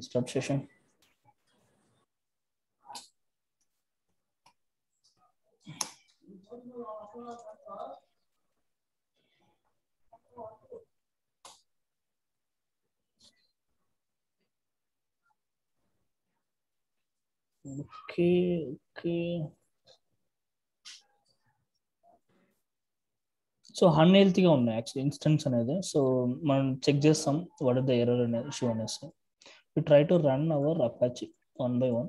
start session. Okay. So అన్హెల్తీగా ఉన్నాయి actually instance అనేది. సో మనం చెక్ చేస్తాం వాట్ ఆర్ ద ఎర్రర్ అనే ఇష్యూ అనేసి. We try to run our Apache one by one.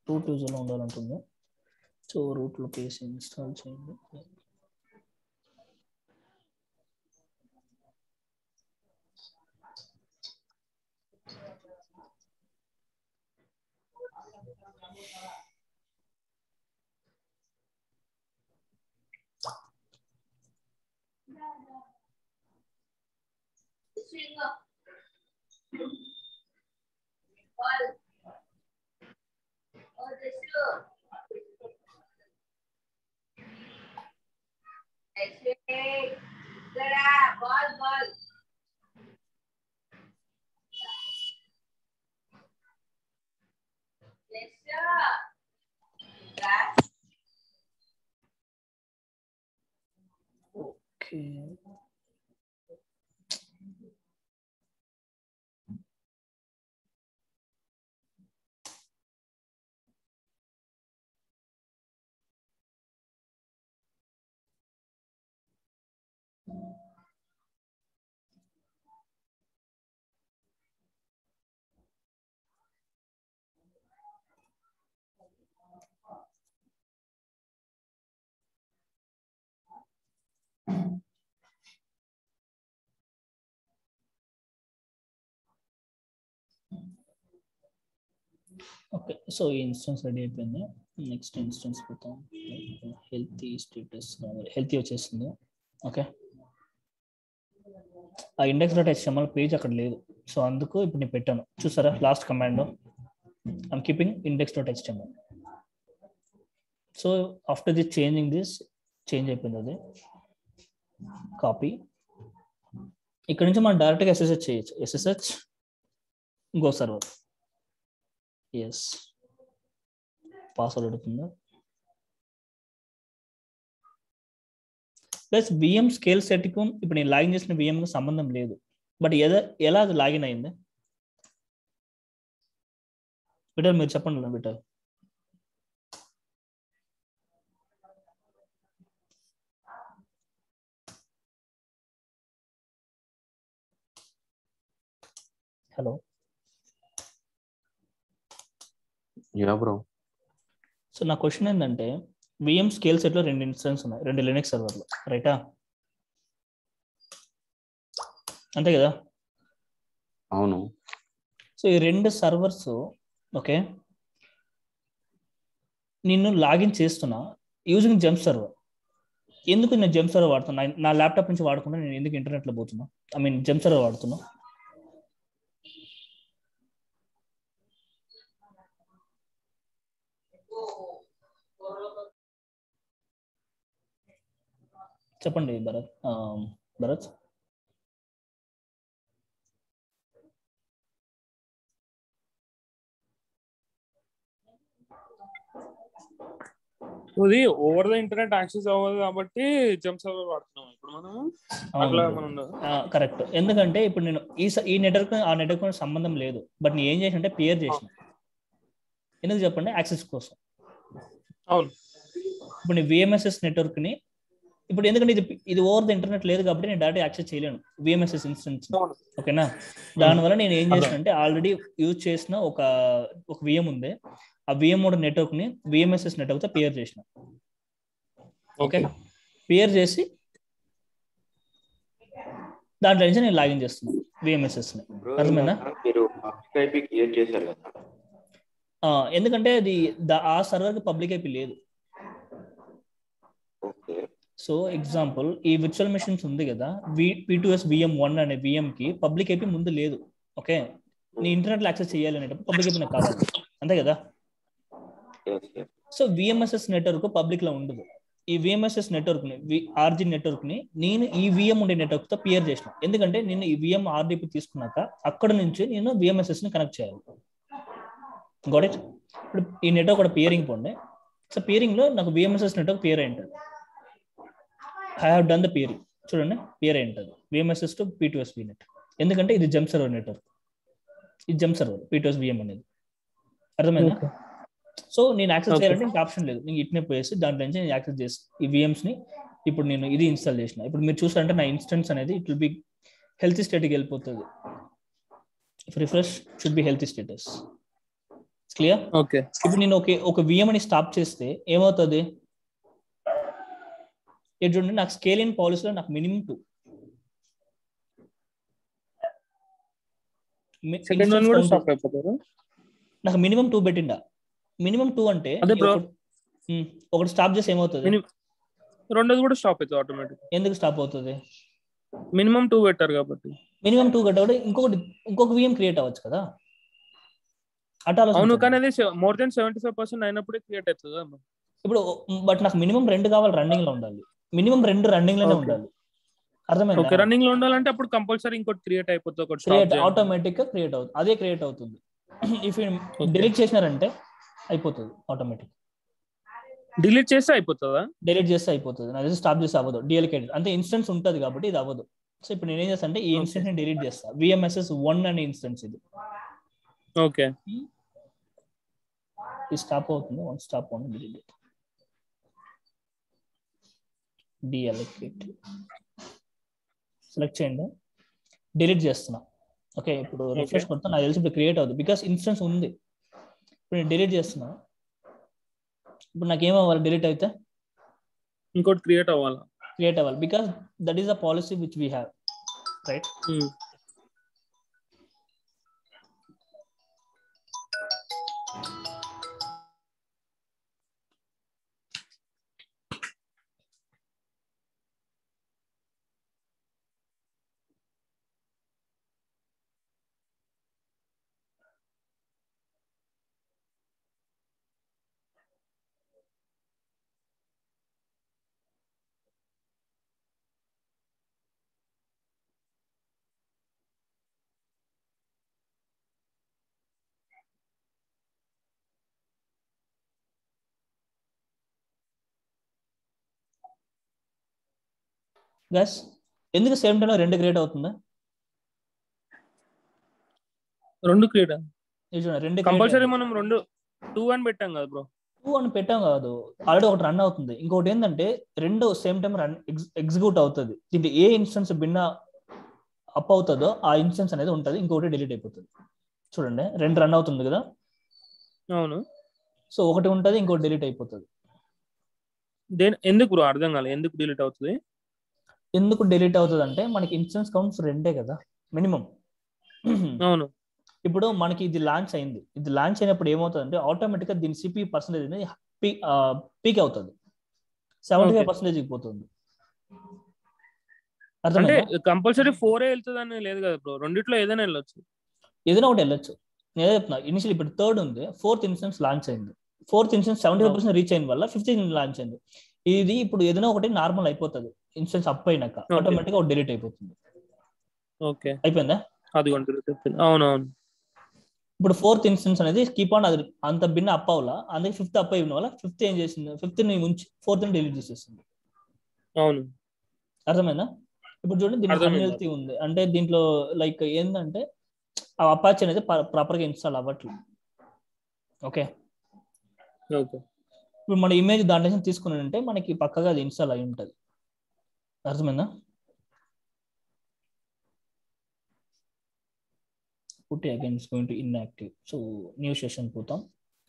Root యూజర్లో ఉండాలంటుంది. సో రూట్లో కేసు ఇన్స్టాల్ చేయండి. ఓకే. ఓకే, సో ఈ ఇన్స్టెన్స్ రెడీ అయిపోయింది. నెక్స్ట్ ఇన్స్టెన్స్ పెడతాం. హెల్తీ స్టేటస్ హెల్తీ వచ్చేసింది. ఓకే, ఆ ఇండెక్స్ డాట్ హెచ్టిఎంఎల్ పేజ్ అక్కడ లేదు. సో అందుకు ఇప్పుడు నేను పెట్టాను, చూసారా last command I'm keeping index dot HTML. So after this changing this change అయిపోయింది. అది కాపీ. ఇక్కడ నుంచి మనం డైరెక్ట్గా ఎస్ఎస్హెచ్ చేయొచ్చు. SSH go server. Yes, password అడుగుతుందా. ప్లస్ విఎం స్కేల్ సెట్కు ఇప్పుడు నేను లాగిన్ చేసిన విఎం సంబంధం లేదు. బట్ ఎలా అది లాగిన్ అయింది బిటర్ మీరు చెప్పండి bitter. Hello. Yeah bro. So నా క్వశ్చన్ ఏంటంటే, విఎం స్కేల్ సెట్లో 2 ఇన్స్టెన్స్ ఉన్నాయి, 2 లినక్స్ సర్వర్లు, రైటా? అంతే కదా? అవును. సో ఈ 2 సర్వర్స్ ఓకే నిన్ను లాగిన్ చేస్తున్నా యూజింగ్ జంప్ సర్వర్. ఎందుకు నేను జంప్ సర్వర్ వాడుతున్నా? నా ల్యాప్టాప్ నుంచి వాడకుండా నేను ఎందుకు ఇంటర్నెట్లో పోతున్నా? ఐ మీన్ జంప్ సర్వర్ వాడుతున్నా. చెప్పండి భరత్. భరత్, ఇది ఓవర్ ద ఇంటర్నెట్ యాక్సెస్ అవ్వదు కాబట్టి జంప్ సర్వర్ వాడుతున్నాం ఇప్పుడు మనం. అట్లా మనం కరెక్ట్. ఎందుకంటే ఇప్పుడు నేను ఈ నెట్వర్క్ ఆ నెట్వర్క్ సంబంధం లేదు. బట్ నేను ఏం చేసిన అంటే పియర్ చేసిన. ఎందుకు చెప్పండి? యాక్సెస్ కోసం. అవును. ఇప్పుడు నేను విఎంఎస్ఎస్ నెట్వర్క్ని ఇప్పుడు ఎందుకంటే ఇది ఓవర్ ద ఇంటర్నెట్ లేదు కాబట్టి నేను డైరెక్ట్ యాక్సెస్ చేయలేను విఎంఎస్ఎస్ ఇన్స్టెన్స్. ఓకేనా? దానివల్ల నేను ఏం చేసిన అంటే ఆల్రెడీ యూజ్ చేసిన ఒక విఎం ఉంది. ఆ విఎం మోడ్ నెట్వర్క్ ని విఎంఎస్ఎస్ నెట్వర్క్ తో పేర్ చేసిన. ఓకే, పేర్ చేసి దాంట్లో నుంచి నేను లాగిన్ చేస్తున్నాను విఎంఎస్ఎస్ ని. అర్థమైందా? ఎందుకంటే అది ఆ సర్వర్ కి పబ్లిక్ ఐపీ లేదు. సో ఎగ్జాంపుల్ ఈ విర్చువల్ మెషిన్స్ ఉంది కదా, P2S VM1 అనే VM కి పబ్లిక్ ఐపీ ముందు లేదు. ఓకే, నీ ఇంటర్నెట్ యాక్సెస్ చేయాలి అనేటప్పుడు పబ్లిక్ ఐపీ నాకు కావాలి, అంతే కదా? ఓకే. సో విఎంఎస్ఎస్ నెట్వర్క్ పబ్లిక్ లో ఉండదు. ఈ విఎంఎస్ఎస్ నెట్వర్క్ ని ఆర్జీ నెట్వర్క్ ని నేను ఈ విఎం ఉండే నెట్వర్క్ తో పియర్ చేసిన. ఎందుకంటే నేను ఈ విఎం ఆర్డిపి తీసుకున్నాక అక్కడ నుంచి నేను విఎంఎస్ఎస్ ని కనెక్ట్ చేయాలి. Got it? ఇప్పుడు ఈ నెట్వర్క్ కూడా పియరింగ్ పోండి. సో పియరింగ్ లో నాకు విఎంఎస్ఎస్ నెట్వర్క్ పియర్ అయి ఉంటుంది. I have done the peering. చూడండి, పియర్ అయి ఉంటుంది విఎంఎస్ఎస్ టు P2S నెట్. ఎందుకంటే ఇది జంప్ సర్వర్ నెట్వర్క్, ఇది జంప్ సర్వర్ P2S విఎం అనేది. అర్థమైందా? సో నేను యాక్సెస్ చేయాలంటే ఇంకా ఆప్షన్ లేదు. నేను ఇట్నే పోయేసి దాంట్లో నుంచి నేను యాక్సెస్ చేసి ఈ విఎమ్స్ ని ఇప్పుడు నేను ఇది ఇన్స్టాల్ చేసిన. ఇప్పుడు మీరు చూసారంటే నా ఇన్స్టెన్స్ అనేది ఇట్ విల్ బి హెల్తీ స్టేట్కి వెళ్ళిపోతుంది. Refresh should be healthy status. Clear? Okay. ఇప్పుడు నేను ఒక విఎం ని స్టాప్ చేస్తే ఏమవుతుంది? ఇది చూడండి, నాకు స్కేల్ ఇన్ పాలసీలో నాకు మినిమం 2. నాకు మినిమం 2 పెట్టిండా. మినిమం 2 అంటే ఒకటి స్టాప్ చేసి ఏమవుతుంది? రెండోది కూడా స్టాప్ అవుతుంది ఆటోమేటిక్. ఎందుకు స్టాప్ అవుతుంది? మినిమం 2 పెట్టారు కాబట్టి. మినిమం 2 కట్టే ఇంకొక విఎం క్రియేట్ అవ్వచ్చు కదా. అవును, కానీ అది మోర్ దెన్ 75% అయినప్పుడే క్రియేట్ అవుతుంది. ఇప్పుడు బట్ నాకు మినిమం 2 కావాలి, రన్నింగ్ లో ఉండాలి. మినిమం 2 రన్నింగ్ లోనే ఉండాలి. అర్థమైందా? ఓకే, రన్నింగ్ లో ఉండాలంటే అప్పుడు కంపల్సరీ ఇంకోటి క్రియేట్ అయిపోతుంది, ఒకటి క్రియేట్ ఆటోమేటిక్ గా క్రియేట్ అవుతుంది. అదే క్రియేట్ అవుతుంది. ఇఫ్ డిలీట్ చేసినారంటే అయిపోతుంది ఆటోమేటిక్. డిలీట్ చేస్తే అయిపోతుందా? డిలీట్ చేస్తే అయిపోతుంది. నాకు స్టాప్ చేస్తే అవ్వదు. డిఎల్కేటెడ్ అంటే ఇన్స్టెన్స్ ఉంటుంది కాబట్టి ఇది అవ్వదు. సో ఇప్పుడు నేను ఏం చేస్తా అంటే ఈ ఇన్స్టెన్స్ ని డిలీట్ చేస్తా. విఎంఎస్ఎస్ 1 అనే ఇన్స్టెన్స్ ఇది. ఓకే, ఇది స్టాప్ అవుతుంది. వన్ స్టాప్ అవుతుంది. డిలీట్ డిఎల్కేట్ సెలెక్ట్ చేయండి, డిలీట్ చేస్తున్నా. ఓకే, ఇప్పుడు రిఫ్రెష్ కొడతా. నాకు తెలిసి ఇప్పుడు క్రియేట్ అవుతుంది బికాస్ ఇన్స్టెన్స్ ఉంది. ఇప్పుడు నేను డిలీట్ చేస్తున్నా. ఇప్పుడు నాకు ఏమవ్వాలి? డిలీట్ అయితే ఇంకోటి క్రియేట్ అవ్వాలి because that is the policy which we have, right? Guys, ఎందుకు సేమ్ టైంలో 2 క్రియేట్ అవుతుందా? 2 క్రియేట్ కంపల్సరీ. మనం 2 అని పెట్టాం కదా బ్రో. 2 అని పెట్టాం కాదు, ఆల్రెడీ ఒకటి రన్ అవుతుంది. ఇంకోటి ఏంటంటే 2 సేమ్ టైం రన్ ఎగ్జిక్యూట్ అవుతుంది. దీంట్లో ఏ ఇన్స్టెన్స్ భిన్న అప్ అవుతుందో ఆ ఇన్స్టెన్స్ అనేది ఉంటుంది. ఇంకోటి డిలీట్ అయిపోతుంది. చూడండి, 2 రన్ అవుతుంది కదా. అవును. సో ఒకటి ఉంటుంది, ఇంకోటి డిలీట్ అయిపోతుంది. ఎందుకు బ్రో? అర్థం కాలేదు, ఎందుకు డిలీట్ అవుతుంది? ఎందుకు డిలీట్ అవుతుంది అంటే మనకి ఇన్స్టెన్స్ కౌంట్స్ 2 కదా మినిమం. అవును. ఇప్పుడు మనకి ఇది లాంచ్ అయింది. ఇది లాంచ్ అయినప్పుడు ఏమవుతుంది అంటే ఆటోమేటిక్ గా దీని CPU పర్సెంటేజ్ అనేది పీక్ అవుతుంది. 75% పోతుంది. అంటే కంపల్సరీ 4 వెళ్తుంది అని లేదు కదా బ్రో, రెండిట్లో ఏదైనా వెళ్ళొచ్చు. ఏదైనా ఒకటి వెళ్ళొచ్చు. నేను చెప్తున్నా, ఇనిషియల్ ఇప్పుడు 3rd ఉంది, 4th ఇన్స్టెన్స్ లాంచ్ అయింది. 4th ఇన్స్టెన్స్ 75% రీచ్ అయిన వల్ల 5th లాంచ్ అయింది. ఇది ఇప్పుడు ఏదైనా ఒకటి నార్మల్ అయిపోతుంది. ఇన్స్టెన్స్ అప్ అయినాక ఆటోమేటిక్ గా డిలీట్ అయిపోతుంది. ఓకే, అయిపోయిందా? అది అవునవును. ఇప్పుడు 4th ఇన్స్టెన్స్ అనేది కీప్ ఆన్, అది అంత భిన్న అప్ అవ్వాలా, అందుకే 5th అప్ అయిన వల్ల 5th ఏం చేసింది? 5th ని ఉంచి 4th ని డిలీట్ చేసేసింది. అవును, అర్థమైందా? ఇప్పుడు చూడండి, దీంట్లో అన్హెల్తీ ఉంది. అంటే దీంట్లో లైక్ ఏంటంటే ఆ అపాచ్ అనేది ప్రాపర్ గా ఇన్స్టాల్ అవ్వట్లేదు. ఓకే, ఇప్పుడు మన ఇమేజ్ దాంట్లో తీసుకున్నాడంటే మనకి పక్కగా అది ఇన్స్టాల్ అయి ఉంటుంది. అర్థమైందా? పుట్టి again it's going to inactive. So new session పోతాం.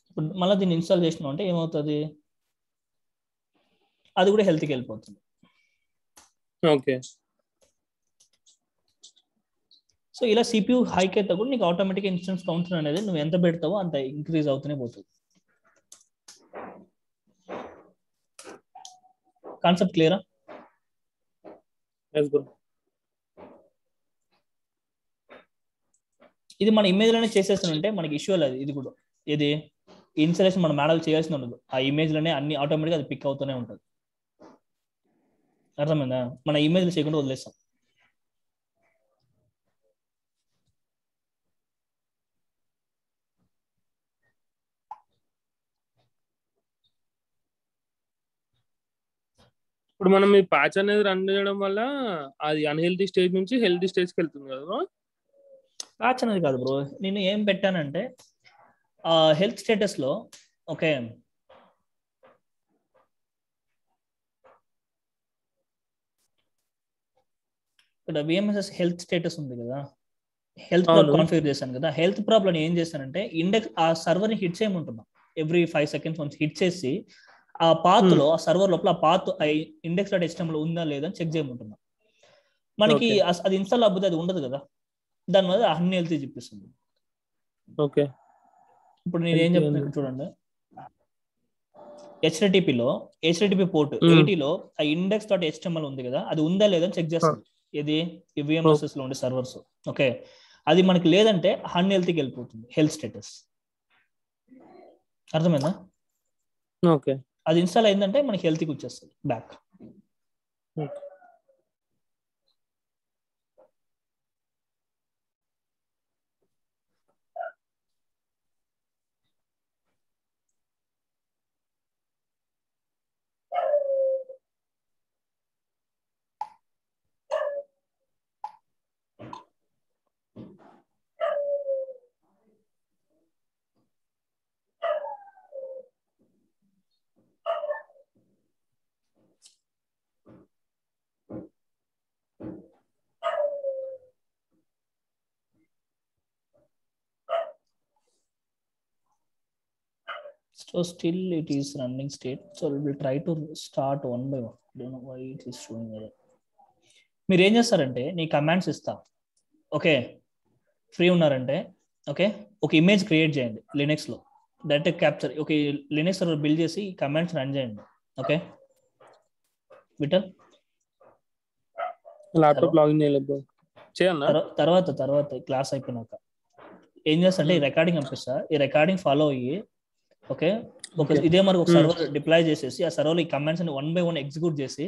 ఇప్పుడు మళ్ళీ దీన్ని ఇన్స్టాల్ చేసినాం అంటే ఏమవుతుంది? అది కూడా హెల్త్కి వెళ్ళిపోతుంది. ఓకే, సో ఇలా CPU హైక్ అయితే కూడా నీకు ఆటోమేటిక్ ఇన్స్టెన్స్ కౌంటర్ అనేది నువ్వు ఎంత పెడతావో అంత ఇంక్రీజ్ అవుతూనే పోతుంది. కాన్సెప్ట్ క్లియరా? ఇది మన ఇమేజ్ లోనే చేసేస్తుంటే మనకి ఇష్యూ లేదు. ఇది కూడా ఇది ఇన్స్టాలేషన్ మనం మాన్యువల్ చేయాల్సి ఉండదు. ఆ ఇమేజ్ లోనే అన్ని ఆటోమేటిక్గా అది పిక్ అవుతూనే ఉంటుంది. అర్థమైందా? మన ఇమేజ్ చేయకుండా వదిలేస్తాం. ఇప్పుడు మనం ఈ ప్యాచ్ అనేది రన్ చేయడం వల్ల అది అన్హెల్తీ స్టేజ్ నుంచి హెల్తీ స్టేజ్కి వెళ్తుంది కదా. ప్యాచ్ అనేది కాదు బ్రో, నేను ఏం పెట్టానంటే హెల్త్ స్టేటస్ లో ఓకే ఇక్కడ విఎంఎస్ఎస్ హెల్త్ స్టేటస్ ఉంది కదా, హెల్త్ ప్రాబ్లం కాన్ఫిగర్ చేశాను కదా. హెల్త్ ప్రాబ్లం ఏం చేశానంటే ఇండెక్స్ ఆ సర్వర్ని హిట్ చేయమంటున్నాం. ఎవ్రీ 5 seconds వన్స్ హిట్ చేసి ఆ పాత్ లో, ఆ సర్వర్ లోపల ఆ పాత్ ఇండెక్స్ డాట్ హెచ్టిఎంఎల్ ఉందా లేదా అని చెక్ చేయమంటున్నాం. మనకి అది ఇన్స్టాల్ అవ్వదు, అది ఉండదు కదా, దానివల్ల అన్హెల్తీ చూపిస్తుంది. ఓకే, ఇప్పుడు నేను ఏం చెప్తున్నా చూడండి, హెచ్టిటిపి పోర్ట్ 80 లో ఆ ఇండెక్స్ డాట్ హెచ్టిఎంఎల్ ఉంది కదా, అది ఉందా లేదా అని చెక్ చేస్తుంది. ఇది విఎంఎస్ఎస్ లో ఉండే సర్వర్స్. ఓకే, అది మనకి లేదంటే అన్హెల్తీకి వెళ్ళిపోతుంది హెల్త్ స్టేటస్. అర్థమైందా? ఓకే, అది ఇన్స్టాల్ అయిందంటే మనకి హెల్తీకి వచ్చేస్తుంది back. So still it is running state. So we will try to start one by one. Don't know why it is showing error. మీరు ఏం చేస్తారంటే నీ కమాండ్స్ ఇస్తా. ఓకే, ఫ్రీ ఉన్నారంటే ఓకే ఒక ఇమేజ్ క్రియేట్ చేయండి లినక్స్ లో, direct capture. Okay, Linux server build చేసి కమాండ్స్ రన్ చేయండి. ఓకే విఠల్, ల్యాప్టాప్ లాగిన్ చేయలేదు తర్వాత క్లాస్ అయిపోయినాక ఏం చేస్తా అంటే ఈ రికార్డింగ్ పంపిస్తా, ఈ రికార్డింగ్ ఫాలో అయ్యి ఓకే ఇదే మరి ఒక సర్వర్ డిప్లాయ్ చేసేసి ఆ సర్వర్ ఈ కమాండ్స్ ని 1 by 1 ఎగ్జిక్యూట్ చేసి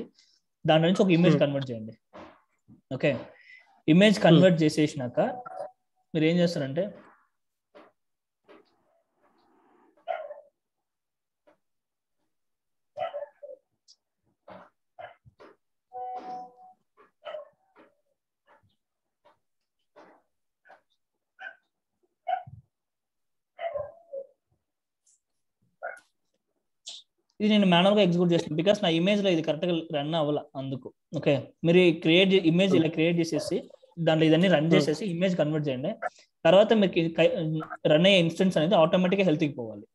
దాని నుంచి ఒక ఇమేజ్ కన్వర్ట్ చేయండి. ఓకే, ఇమేజ్ కన్వర్ట్ చేసేసినాక మీరు ఏం చేస్తారంటే ఇది నేను మాన్యువల్ గా ఎగ్జిక్యూట్ చేస్తాను, బికాస్ నా ఇమేజ్ లో ఇది కరెక్ట్ గా రన్ అవ్వాల అందుకు. ఓకే, మీరు ఇమేజ్ ఇలా క్రియేట్ చేసేసి దాంట్లో ఇదన్నీ రన్ చేసేసి ఇమేజ్ కన్వర్ట్ చేయండి. తర్వాత మీకు రన్ అయ్యే ఇన్స్టెన్స్ అనేది ఆటోమేటిక్ గా హెల్త్ కి పోవాలి.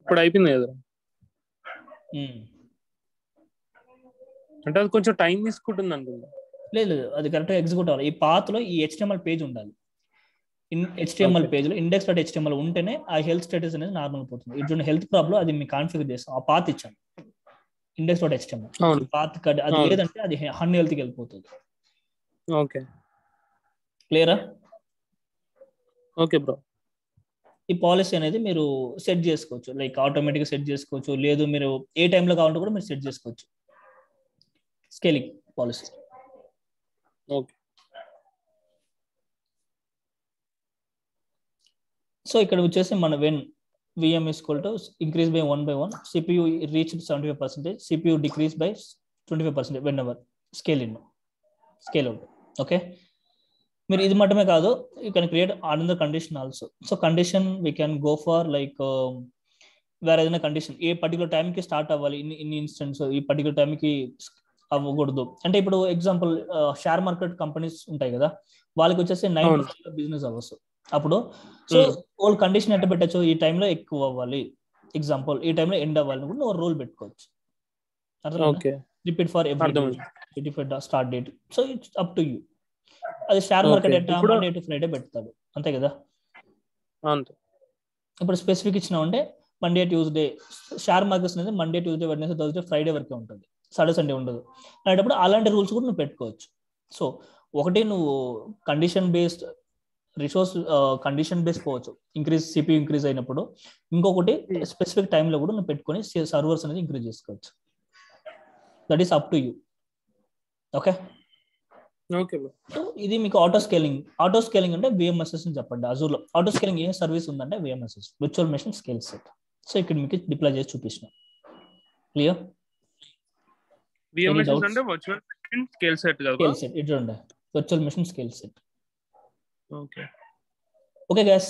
ఇప్పుడు అయిపోయింది కదా, అంటే అది కొంచెం టైం తీసుకుంటుంది అనుకుంటా. లేదు, అది కరెక్ట్ గా ఎగ్జిక్యూట్ అవ్వాలి. ఈ పాత్ లో ఈ హెచ్టిఎంఎల్ పేజ్ ఉండాలి. హెచ్టిఎంఎల్ పేజ్ లో ఇండెక్స్ డాట్ హెచ్టిఎంఎల్ ఉంటేనే ఆ హెల్త్ స్టేటస్ అనేది నార్మల్ పోతుంది. ఇటు హెల్త్ ప్రాబ్లం అది మీకు కాన్ఫిగర్ చేస్తాం, ఆ పాత్ ఇచ్చాను ఇండెక్స్ డాట్ హెచ్టిఎంఎల్ పాత్ అది లేదంటే అది అన్హెల్తీకి వెళ్ళిపోతుంది. ఓకే, క్లియరా? Okay bro. ఈ పాలసీ అనేది మీరు సెట్ చేసుకోవచ్చు, లైక్ ఆటోమేటిక్ గా సెట్ చేసుకోవచ్చు, లేదు మీరు ఏ టైంలో కావాలంటే కూడా మీరు సెట్ చేసుకోవచ్చు. Scaling policy. ఓకే, సో ఇక్కడ వచ్చేసి మన when VM is equal to increase by 1 by 1, CPU reached 75%, CPU decrease by 25% whenever scale in, scale out. Okay, మీరు ఇది మటమే కాదు, you can create another condition also. So condition we can go for like వేరే ఏదైనా condition, ఏ particular టైంకి start అవ్వాలి, ఇన్ని instance ఈ particular టైంకి అవ్వకూడదు. అంటే ఇప్పుడు ఎగ్జాంపుల్ షేర్ మార్కెట్ కంపెనీస్ ఉంటాయి కదా, వాళ్ళకి వచ్చేసి 9 to 5 బిజినెస్ అవర్స్. అప్పుడు సో ఓల్ కండిషన్ ఎట్లా పెట్టచ్చు, ఈ టైంలో ఎక్కువ అవ్వాలి, ఎగ్జాంపుల్ ఈ టైంలో ఎండ్ అవ్వాలి కూడా నువ్వు రూల్ పెట్టుకోవచ్చు. అర్థమైందా? Repeat for every start date. So it's up to you. అది షేర్ మార్కెట్ ఎట్లా మండే టు ఫ్రైడే పెడతాడు, అంతే కదా. ఇప్పుడు స్పెసిఫిక్ ఇచ్చినామంటే మండే ట్యూస్డే, షేర్ మార్కెట్స్ అనేది Monday Tuesday Wednesday Thursday Friday వరకే ఉంటుంది, సాటర్డే సండే ఉండదు. అనేటప్పుడు అలాంటి రూల్స్ కూడా నువ్వు పెట్టుకోవచ్చు. సో ఒకటి నువ్వు condition based resource condition base పోవచ్చు, ఇంక్రీజ్ సిపియూ ఇంక్రీజ్ అయినప్పుడు. ఇంకొకటి స్పెసిఫిక్ టైంలో కూడా నువ్వు పెట్టుకొని సర్వర్స్ అనేది ఇంక్రీజ్ చేసుకోవచ్చు. That is up to you. Okay, so ఇది మీకు ఆటో స్కేలింగ్. ఆటో స్కేలింగ్ అంటే విఎంఎస్ఎస్ అని చెప్పండి. అజూర్ లో ఆటో స్కేలింగ్ ఏం సర్వీస్ ఉందంటే VMSS, virtual machine scale set. So ఇక్కడ మీకు డిప్లాయ్ చేసి చూపించిన. క్లియర్? విఎంఎస్ఎస్ అంటే వర్చువల్ మెషిన్ స్కేల్ సెట్ కదా. స్కేల్ సెట్ ఇట్లా ఉండే virtual machine scale set. Okay okay guys.